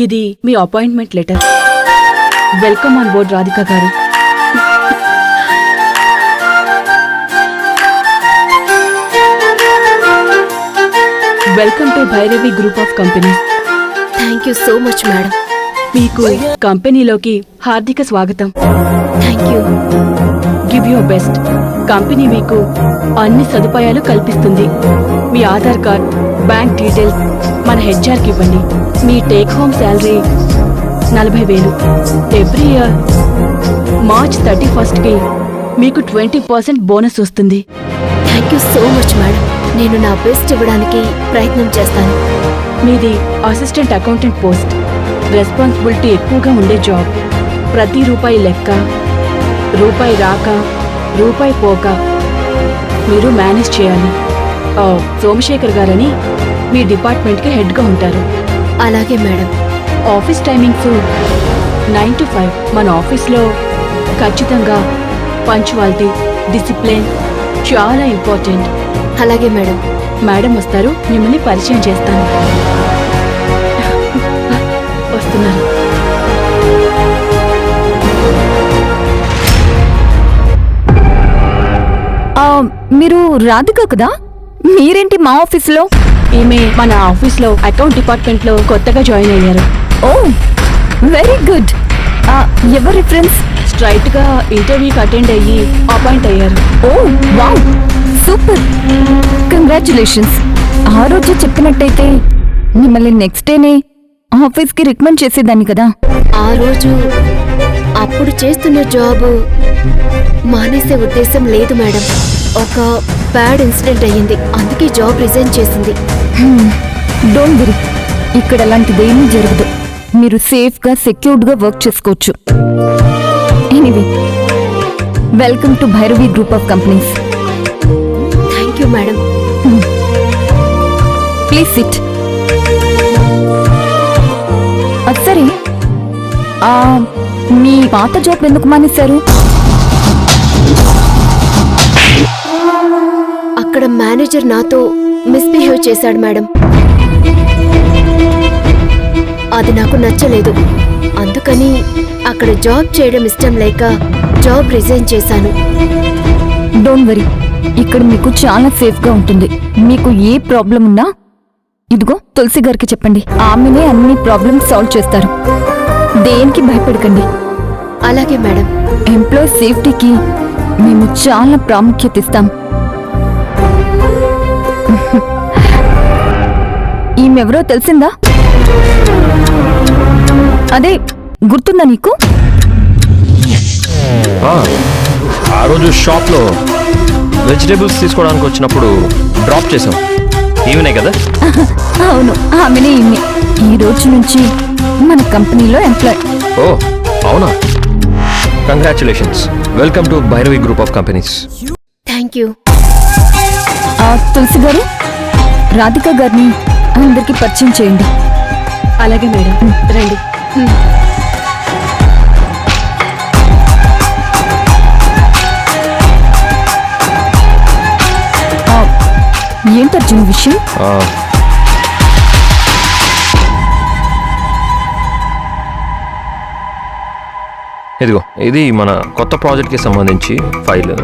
ఇది మీ appointment letter. Welcome on board Radhika గారు. Welcome to Bhairavi group of companies. Thank you so much madam. మీకు కంపెనీలోకి హార్దిక స్వాగతం. Thank you. Give your best. Company మీకు అన్ని సదుపాయాలు కల్పిస్తుంది. మీ ఆధార్ కార్డ్, బ్యాంక్ డీటెయిల్స్ మన హెచ్ఆర్కి ఇవ్వండి. మీ take home salary 40,000. Every year March 31కి మీకు 20% బోనస్ వస్తుంది. Thank you so much madam. నేను నా బెస్ట్ ఇవ్వడానికి ప్రయత్నం చేస్తాను. మీది అసిస్టెంట్ అకౌంటెంట్ పోస్ట్. రెస్పాన్సిబిలిటీ ఎక్కువగా ఉండే జాబ్. ప్రతి రూపాయి లెక్క, రూపాయి రాక రూపాయి పోక మీరు మేనేజ్ చేయాలి. సోమశేఖర్ గారని మీ డిపార్ట్మెంట్కి హెడ్గా ఉంటారు. అలాగే మేడం. Office timings 9 to 5. మన ఆఫీస్లో ఖచ్చితంగా పంచువాలిటీ, డిసిప్లిన్ చాలా ఇంపార్టెంట్. అలాగే మేడం. మేడం వస్తారు, మిమ్మల్ని పరిచయం చేస్తాను. వస్తున్నారు. మీరు రాధిక కదా? మీరేంటి మా ఆఫీసులో? ఈమె మన ఆఫీస్లో అకౌంట్ డిపార్ట్మెంట్లో కొత్తగా జాయిన్ అయ్యారు. ఓ వెరీ గుడ్. ఎవరి రిఫరెన్స్? స్ట్రైట్ గా ఇంటర్వ్యూకి అటెండ్ అయ్యి అపాయింట్ అయ్యారు. ఓ వావ్, సూపర్, కంగ్రాచులేషన్స్. ఆ రోజు చెప్పినట్టయితే మిమ్మల్ని నెక్స్ట్ డేనే ఆఫీస్కి రికమెండ్ చేసేదాన్ని కదా. ఆ రోజు అప్పుడు చేస్తున్న జాబ్ మానేసే ఉద్దేశం లేదు మేడం. ఒక బ్యాడ్ ఇన్సిడెంట్ అయ్యింది, అందుకే జాబ్ రిజైన్ చేసింది. డోంట్ వరీ, ఇక్కడ అలాంటిదేమీ జరగదు. మీరు సేఫ్గా సెక్యూర్డ్గా వర్క్ చేసుకోవచ్చు. Anyway, welcome to Bhairavi group of companies. Thank you madam. Please SIT. సరే, మీ పాత జాబ్ ఎందుకు మానేశారు? అక్కడ మేనేజర్ నాతో మిస్బిహేవ్ చేశాడు మేడం. అది నాకు నచ్చలేదు. అందుకని అక్కడ జాబ్ చేయడం ఇష్టం లేక జాబ్ రిజైన్ చేశాను. డోంట్ వరీ, ఇక్కడ మీకు చాలా సేఫ్గా ఉంటుంది. మీకు ఏ ప్రాబ్లం ఉన్నా ఇదిగో తులసి గారికి చెప్పండి. ఆమెనే అన్ని ప్రాబ్లమ్స్ సాల్వ్ చేస్తారు. దేనికి భయపడకండి. అలాగే మేడం. ఎంప్లాయీ సేఫ్టీకి మేము చాలా ప్రాముఖ్యత ఇస్తాం. ఈమెవరో తెలిసిందా? అదే, గుర్తుందా నీకు? ఆ రోజు షాప్లో వెజిటేబుల్స్ తీసుకోవడానికి వచ్చినప్పుడు డ్రాప్ చేసాం. ఈమెనే కదా? అవును, ఆమెనే. ఈ రోజు నుంచి మన కంపెనీలో ఎంప్లాయ్. ఓ అవునా, congratulations. Welcome to Bhairavi group of companies. Thank you. Tulasi గారు, రాధిక గారిని అందరికీ పరిచయం చేయండి. అలాగే మేడం, రండి. ఏంటర్జున్ విషయం? ఇదిగో, ఇది మన కొత్త ప్రాజెక్ట్కి సంబంధించి ఫైల్.